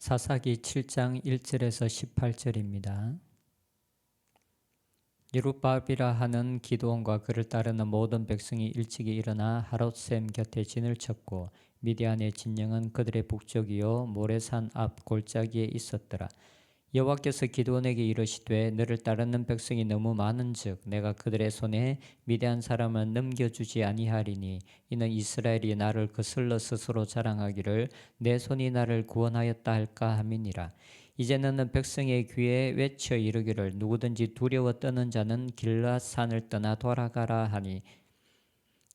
사사기 7장 1절에서 18절입니다. 여룹바알이라 하는 기드온과 그를 따르는 모든 백성이 일찍이 일어나 하롯셈 곁에 진을 쳤고 미디안의 진영은 그들의 북쪽이요 모레산 앞 골짜기에 있었더라. 여호와께서 기드온에게 이르시되 너를 따르는 백성이 너무 많은즉 내가 그들의 손에 미디안 사람을 넘겨주지 아니하리니 이는 이스라엘이 나를 거슬러 스스로 자랑하기를 내 손이 나를 구원하였다 할까 함이니라. 이제 너는 백성의 귀에 외쳐 이르기를 누구든지 두려워 떠는 자는 길앗산을 떠나 돌아가라 하니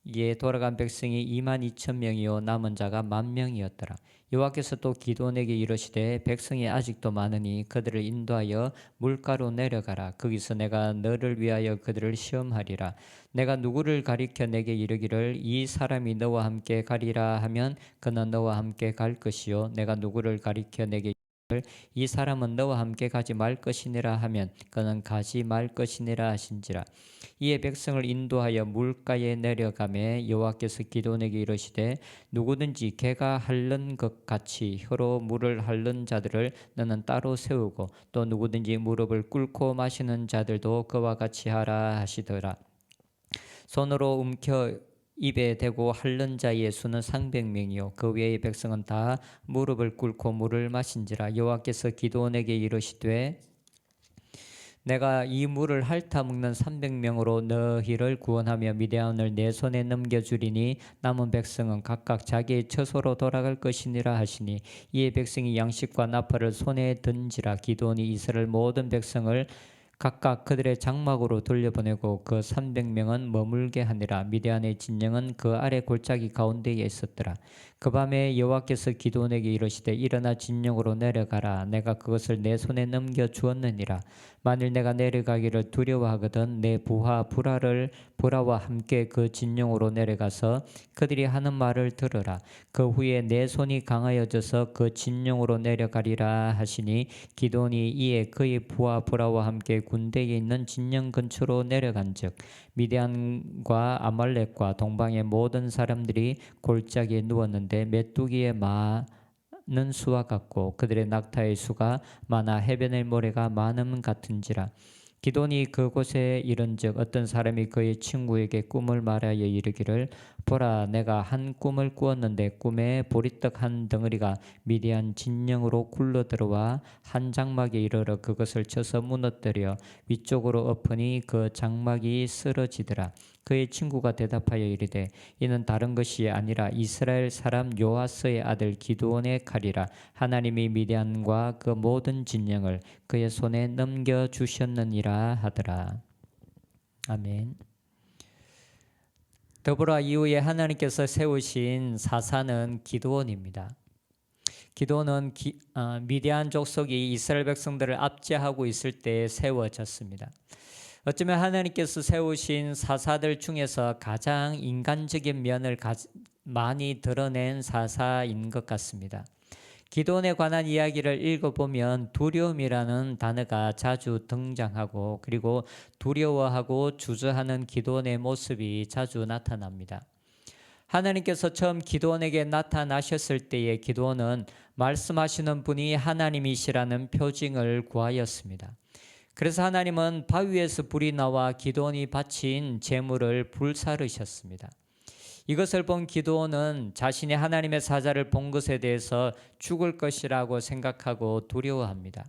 이에 돌아간 백성이 22,000명이요 남은 자가 10,000명이었더라. 여호와께서 또 기드온에게 이르시되 백성이 아직도 많으니 그들을 인도하여 물가로 내려가라. 거기서 내가 너를 위하여 그들을 시험하리라. 내가 누구를 가리켜 내게 이르기를 이 사람이 너와 함께 가리라 하면 그는 너와 함께 갈 것이요 내가 누구를 가리켜 내게 이 사람은 너와 함께 가지 말 것이니라 하면 그는 가지 말 것이니라 하신지라. 이에 백성을 인도하여 물가에 내려가매 여호와께서 기드온에게 이르시되 누구든지 개가 핥는 것 같이 혀로 물을 핥는 자들을 너는 따로 세우고 또 누구든지 무릎을 꿇고 마시는 자들도 그와 같이 하라 하시더라. 손으로 움켜 입에 대고 핥는 자의 수는 300명이요 그 외의 백성은 다 무릎을 꿇고 물을 마신지라. 여호와께서 기드온에게 이르시되 내가 이 물을 핥아 먹는 300명으로 너희를 구원하며 미디안을 내 손에 넘겨주리니 남은 백성은 각각 자기의 처소로 돌아갈 것이니라 하시니 이에 백성이 양식과 나팔을 손에 든지라. 기드온이 이스라엘 모든 백성을 각각 그들의 장막으로 돌려보내고 그 300명은 머물게 하니라. 미디안의 진영은 그 아래 골짜기 가운데에 있었더라. 그 밤에 여호와께서 기드온에게 이르시되 일어나 진영으로 내려가라. 내가 그것을 내 손에 넘겨 주었느니라. 만일 내가 내려가기를 두려워하거든 내 부하 보라와 함께 그 진영으로 내려가서 그들이 하는 말을 들으라. 그 후에 내 손이 강하여져서 그 진영으로 내려가리라 하시니 기드온이 이에 그의 부하 보라와 함께 군대에 있는 진영 근처로 내려간즉 미디안과 아말렉과 동방의 모든 사람들이 골짜기에 누웠는데 메뚜기의 많은 수와 같고 그들의 낙타의 수가 많아 해변의 모래가 많음 같은지라. 기드온이 그곳에 이른즉 어떤 사람이 그의 친구에게 꿈을 말하여 이르기를 보라 내가 한 꿈을 꾸었는데 꿈에 보리떡 한 덩어리가 미디안 진영으로 굴러들어와 한 장막에 이르러 그것을 쳐서 무너뜨려 위쪽으로 엎으니 그 장막이 쓰러지더라. 그의 친구가 대답하여 이르되 이는 다른 것이 아니라 이스라엘 사람 요아스의 아들 기드온의 칼이라. 하나님이 미디안과 그 모든 진영을 그의 손에 넘겨주셨느니라 하더라. 아멘. 더불어 이후에 하나님께서 세우신 사사는 기드온입니다. 기드온은 미디안 족속이 이스라엘 백성들을 압제하고 있을 때 세워졌습니다. 어쩌면 하나님께서 세우신 사사들 중에서 가장 인간적인 면을 많이 드러낸 사사인 것 같습니다. 기드온에 관한 이야기를 읽어보면 두려움이라는 단어가 자주 등장하고 그리고 두려워하고 주저하는 기드온의 모습이 자주 나타납니다. 하나님께서 처음 기드온에게 나타나셨을 때에 기드온은 말씀하시는 분이 하나님이시라는 표징을 구하였습니다. 그래서 하나님은 바위에서 불이 나와 기드온이 바친 제물을 불사르셨습니다. 이것을 본 기드온은 자신이 하나님의 사자를 본 것에 대해서 죽을 것이라고 생각하고 두려워합니다.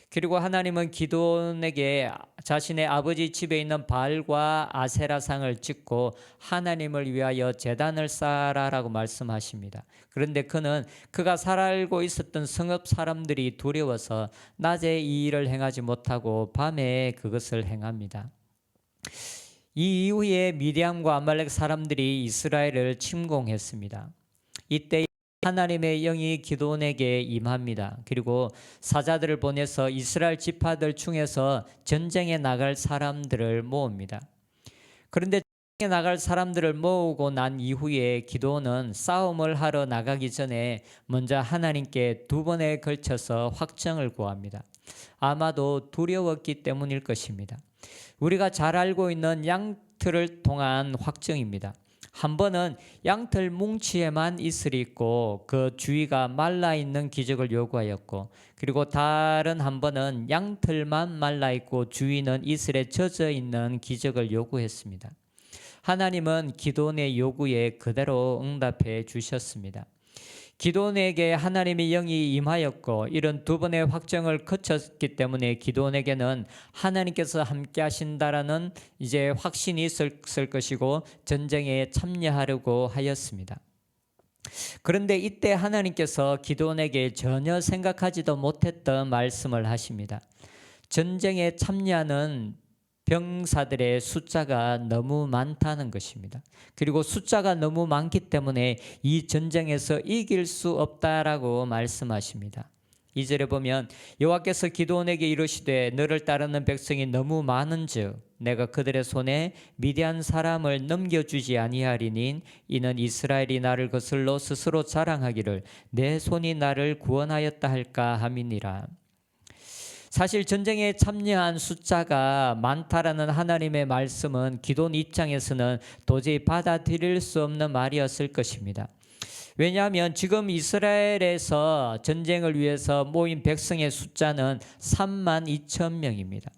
그리고 하나님은 기드온에게 자신의 아버지 집에 있는 바알과 아세라상을 찍고 하나님을 위하여 제단을 쌓아라라고 말씀하십니다. 그런데 그가 살고 있었던 성읍 사람들이 두려워서 낮에 이 일을 행하지 못하고 밤에 그것을 행합니다. 이 이후에 미디안과 아말렉 사람들이 이스라엘을 침공했습니다. 이때 하나님의 영이 기드온에게 임합니다. 그리고 사자들을 보내서 이스라엘 지파들 중에서 전쟁에 나갈 사람들을 모읍니다. 그런데 전쟁에 나갈 사람들을 모으고 난 이후에 기드온은 싸움을 하러 나가기 전에 먼저 하나님께 2번에 걸쳐서 확정을 구합니다. 아마도 두려웠기 때문일 것입니다. 우리가 잘 알고 있는 양틀을 통한 확정입니다. 한 번은 양털 뭉치에만 이슬이 있고 그 주위가 말라 있는 기적을 요구하였고, 그리고 다른 한 번은 양털만 말라 있고 주위는 이슬에 젖어 있는 기적을 요구했습니다. 하나님은 기도원의 요구에 그대로 응답해 주셨습니다. 기도원에게 하나님의 영이 임하였고 이런 두 번의 확정을 거쳤기 때문에 기도원에게는 하나님께서 함께 하신다라는 이제 확신이 있었을 것이고 전쟁에 참여하려고 하였습니다. 그런데 이때 하나님께서 기도원에게 전혀 생각하지도 못했던 말씀을 하십니다. 전쟁에 참여하는 병사들의 숫자가 너무 많다는 것입니다. 그리고 숫자가 너무 많기 때문에 이 전쟁에서 이길 수 없다라고 말씀하십니다. 2절에 보면 여호와께서 기드온에게 이르시되 너를 따르는 백성이 너무 많은즉 내가 그들의 손에 미디안 사람을 넘겨주지 아니하리니 이는 이스라엘이 나를 거슬러 스스로 자랑하기를 내 손이 나를 구원하였다 할까 함이니라. 사실 전쟁에 참여한 숫자가 많다라는 하나님의 말씀은 기도원 입장에서는 도저히 받아들일 수 없는 말이었을 것입니다. 왜냐하면 지금 이스라엘에서 전쟁을 위해서 모인 백성의 숫자는 3만 2천 명입니다.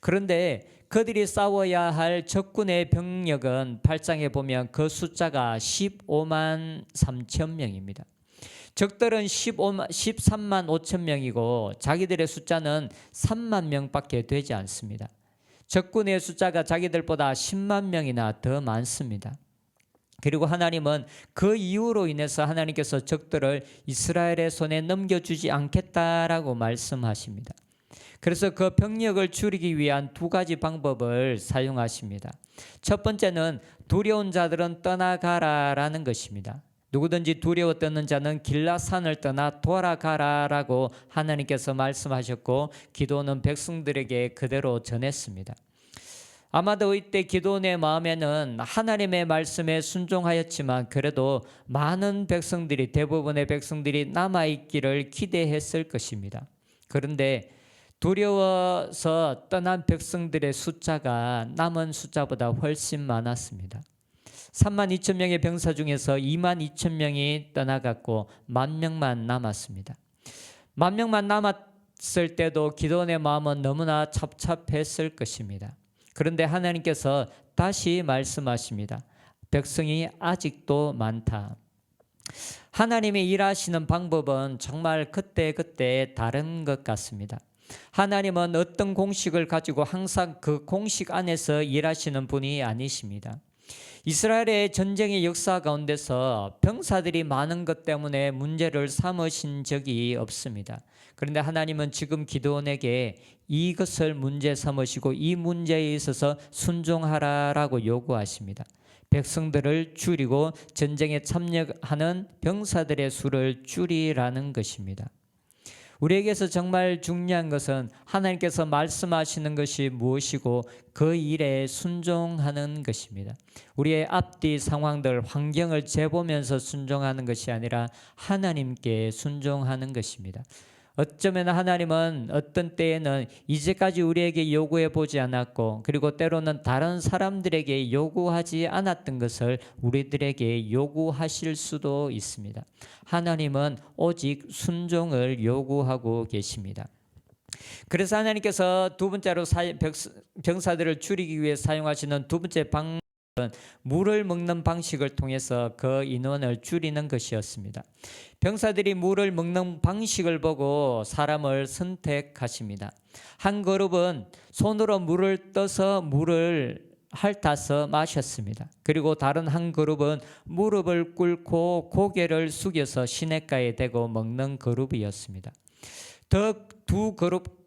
그런데 그들이 싸워야 할 적군의 병력은 8장에 보면 그 숫자가 15만 3천 명입니다. 적들은 13만 5천 명이고 자기들의 숫자는 3만 명밖에 되지 않습니다. 적군의 숫자가 자기들보다 10만 명이나 더 많습니다. 그리고 하나님은 그 이유로 인해서 하나님께서 적들을 이스라엘의 손에 넘겨주지 않겠다라고 말씀하십니다. 그래서 그 병력을 줄이기 위한 두 가지 방법을 사용하십니다. 첫 번째는 두려운 자들은 떠나가라라는 것입니다. 누구든지 두려워 떠는 자는 길라산을 떠나 돌아가라라고 하나님께서 말씀하셨고 기도는 백성들에게 그대로 전했습니다. 아마도 이때 기도원의 마음에는 하나님의 말씀에 순종하였지만 그래도 많은 백성들이 대부분의 백성들이 남아있기를 기대했을 것입니다. 그런데 두려워서 떠난 백성들의 숫자가 남은 숫자보다 훨씬 많았습니다. 3만 2천 명의 병사 중에서 2만 2천 명이 떠나갔고 10,000명만 남았습니다. 10,000명만 남았을 때도 기도원의 마음은 너무나 찹찹했을 것입니다. 그런데 하나님께서 다시 말씀하십니다. 백성이 아직도 많다. 하나님이 일하시는 방법은 정말 그때그때 다른 것 같습니다. 하나님은 어떤 공식을 가지고 항상 그 공식 안에서 일하시는 분이 아니십니다. 이스라엘의 전쟁의 역사 가운데서 병사들이 많은 것 때문에 문제를 삼으신 적이 없습니다. 그런데 하나님은 지금 기드온에게 이것을 문제 삼으시고 이 문제에 있어서 순종하라라고 요구하십니다. 백성들을 줄이고 전쟁에 참여하는 병사들의 수를 줄이라는 것입니다. 우리에게서 정말 중요한 것은 하나님께서 말씀하시는 것이 무엇이고 그 일에 순종하는 것입니다. 우리의 앞뒤 상황들, 환경을 재보면서 순종하는 것이 아니라 하나님께 순종하는 것입니다. 어쩌면 하나님은 어떤 때에는 이제까지 우리에게 요구해 보지 않았고 그리고 때로는 다른 사람들에게 요구하지 않았던 것을 우리들에게 요구하실 수도 있습니다. 하나님은 오직 순종을 요구하고 계십니다. 그래서 하나님께서 두 번째로 병사들을 줄이기 위해 사용하시는 두 번째 방법은 물을 먹는 방식을 통해서 그 인원을 줄이는 것이었습니다. 병사들이 물을 먹는 방식을 보고 사람을 선택하십니다. 한 그룹은 손으로 물을 떠서 물을 핥아서 마셨습니다. 그리고 다른 한 그룹은 무릎을 꿇고 고개를 숙여서 시냇가에 대고 먹는 그룹이었습니다. 두 그룹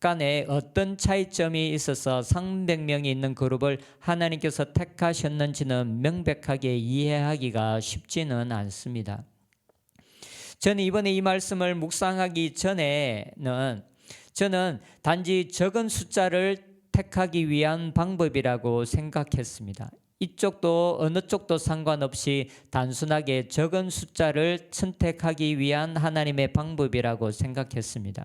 간에 어떤 차이점이 있어서 300명이 있는 그룹을 하나님께서 택하셨는지는 명백하게 이해하기가 쉽지는 않습니다. 저는 이번에 이 말씀을 묵상하기 전에는 저는 단지 적은 숫자를 택하기 위한 방법이라고 생각했습니다. 이쪽도 어느 쪽도 상관없이 단순하게 적은 숫자를 선택하기 위한 하나님의 방법이라고 생각했습니다.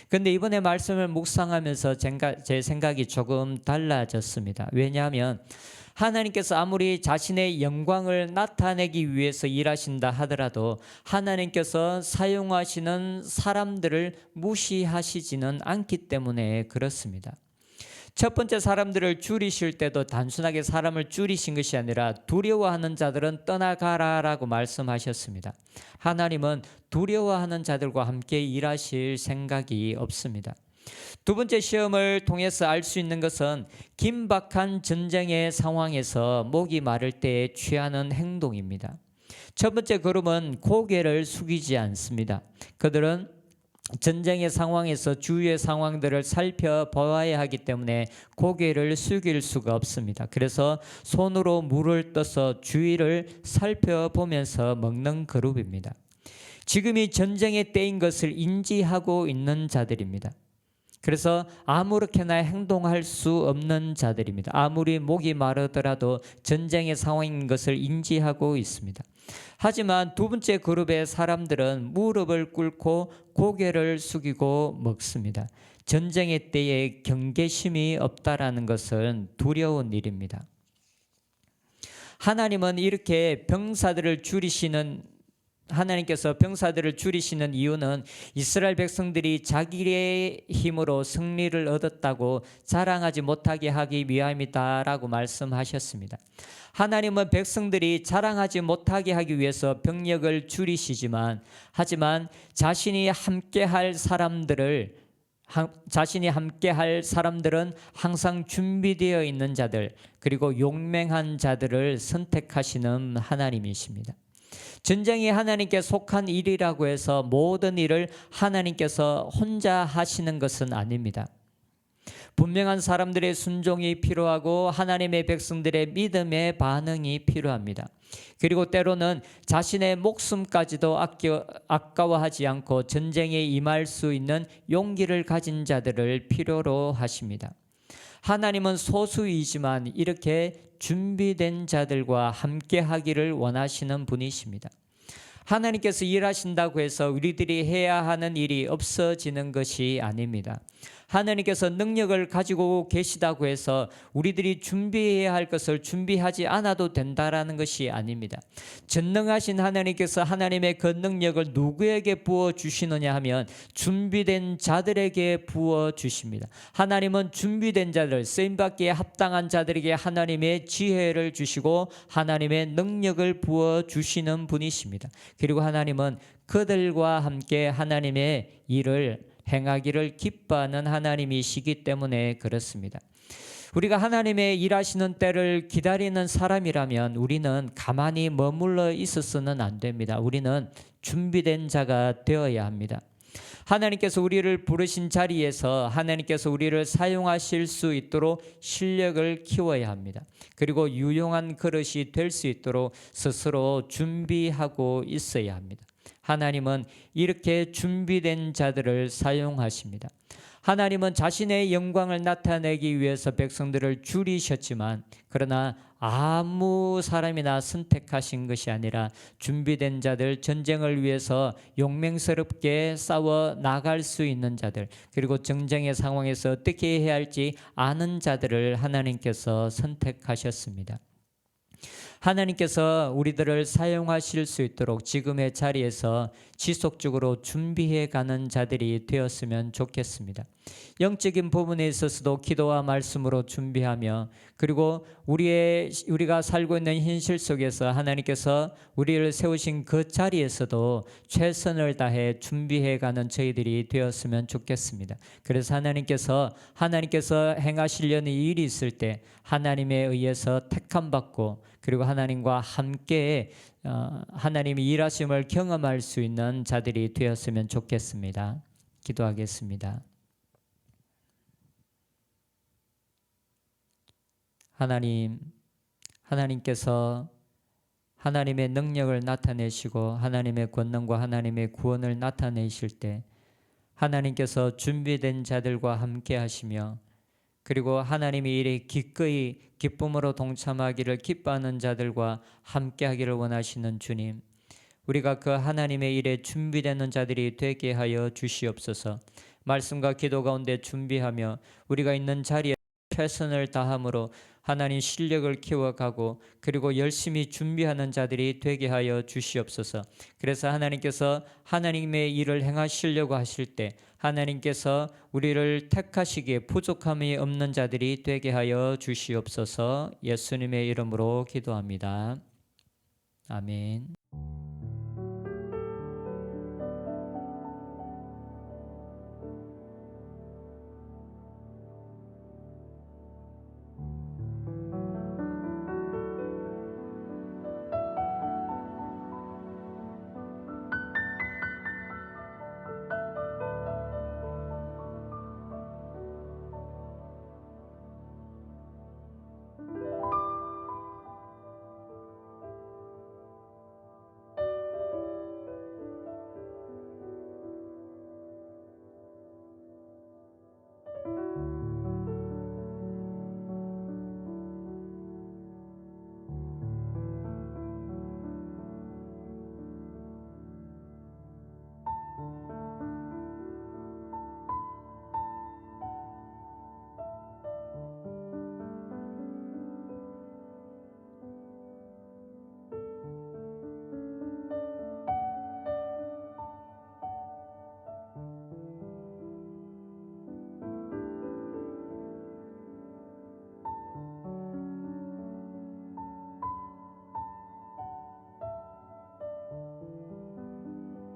그런데 이번에 말씀을 묵상하면서 제 생각이 조금 달라졌습니다. 왜냐하면 하나님께서 아무리 자신의 영광을 나타내기 위해서 일하신다 하더라도 하나님께서 사용하시는 사람들을 무시하시지는 않기 때문에 그렇습니다. 첫 번째 사람들을 줄이실 때도 단순하게 사람을 줄이신 것이 아니라 두려워하는 자들은 떠나가라라고 말씀하셨습니다. 하나님은 두려워하는 자들과 함께 일하실 생각이 없습니다. 두 번째 시험을 통해서 알 수 있는 것은 긴박한 전쟁의 상황에서 목이 마를 때에 취하는 행동입니다. 첫 번째 그룹은 고개를 숙이지 않습니다. 그들은 전쟁의 상황에서 주위의 상황들을 살펴보아야 하기 때문에 고개를 숙일 수가 없습니다. 그래서 손으로 물을 떠서 주위를 살펴보면서 먹는 그룹입니다. 지금이 전쟁의 때인 것을 인지하고 있는 자들입니다. 그래서 아무렇게나 행동할 수 없는 자들입니다. 아무리 목이 마르더라도 전쟁의 상황인 것을 인지하고 있습니다. 하지만 두 번째 그룹의 사람들은 무릎을 꿇고 고개를 숙이고 먹습니다. 전쟁의 때에 경계심이 없다라는 것은 두려운 일입니다. 하나님께서 병사들을 줄이시는 이유는 이스라엘 백성들이 자기의 힘으로 승리를 얻었다고 자랑하지 못하게 하기 위함이다라고 말씀하셨습니다. 하나님은 백성들이 자랑하지 못하게 하기 위해서 병력을 줄이시지만 하지만 자신이 함께할 사람들은 항상 준비되어 있는 자들 그리고 용맹한 자들을 선택하시는 하나님이십니다. 전쟁이 하나님께 속한 일이라고 해서 모든 일을 하나님께서 혼자 하시는 것은 아닙니다. 분명한 사람들의 순종이 필요하고 하나님의 백성들의 믿음의 반응이 필요합니다. 그리고 때로는 자신의 목숨까지도 아까워하지 않고 전쟁에 임할 수 있는 용기를 가진 자들을 필요로 하십니다. 하나님은 소수이지만 이렇게 준비된 자들과 함께 하기를 원하시는 분이십니다. 하나님께서 일하신다고 해서 우리들이 해야 하는 일이 없어지는 것이 아닙니다. 하나님께서 능력을 가지고 계시다고 해서 우리들이 준비해야 할 것을 준비하지 않아도 된다라는 것이 아닙니다. 전능하신 하나님께서 하나님의 그 능력을 누구에게 부어주시느냐 하면 준비된 자들에게 부어주십니다. 하나님은 준비된 자들, 쓰임받기에 합당한 자들에게 하나님의 지혜를 주시고 하나님의 능력을 부어주시는 분이십니다. 그리고 하나님은 그들과 함께 하나님의 일을 행하기를 기뻐하는 하나님이시기 때문에 그렇습니다. 우리가 하나님의 일하시는 때를 기다리는 사람이라면 우리는 가만히 머물러 있어서는 안 됩니다. 우리는 준비된 자가 되어야 합니다. 하나님께서 우리를 부르신 자리에서 하나님께서 우리를 사용하실 수 있도록 실력을 키워야 합니다. 그리고 유용한 그릇이 될 수 있도록 스스로 준비하고 있어야 합니다. 하나님은 이렇게 준비된 자들을 사용하십니다. 하나님은 자신의 영광을 나타내기 위해서 백성들을 줄이셨지만 그러나 아무 사람이나 선택하신 것이 아니라 준비된 자들, 전쟁을 위해서 용맹스럽게 싸워 나갈 수 있는 자들, 그리고 전쟁의 상황에서 어떻게 해야 할지 아는 자들을 하나님께서 선택하셨습니다. 하나님께서 우리들을 사용하실 수 있도록 지금의 자리에서 지속적으로 준비해가는 자들이 되었으면 좋겠습니다. 영적인 부분에 있어서도 기도와 말씀으로 준비하며 그리고 우리가 살고 있는 현실 속에서 하나님께서 우리를 세우신 그 자리에서도 최선을 다해 준비해가는 저희들이 되었으면 좋겠습니다. 그래서 하나님께서 행하시려는 일이 있을 때 하나님에 의해서 택함받고 그리고 하나님과 함께 하나님이 일하심을 경험할 수 있는 자들이 되었으면 좋겠습니다. 기도하겠습니다. 하나님께서 하나님의 능력을 나타내시고 하나님의 권능과 하나님의 구원을 나타내실 때 하나님께서 준비된 자들과 함께 하시며 그리고 하나님의 일에 기꺼이 기쁨으로 동참하기를 기뻐하는 자들과 함께하기를 원하시는 주님, 우리가 그 하나님의 일에 준비되는 자들이 되게 하여 주시옵소서. 말씀과 기도 가운데 준비하며 우리가 있는 자리에 최선을 다함으로 하나님 실력을 키워가고 그리고 열심히 준비하는 자들이 되게 하여 주시옵소서. 그래서 하나님께서 하나님의 일을 행하시려고 하실 때 하나님께서 우리를 택하시기에 부족함이 없는 자들이 되게 하여 주시옵소서. 예수님의 이름으로 기도합니다. 아멘.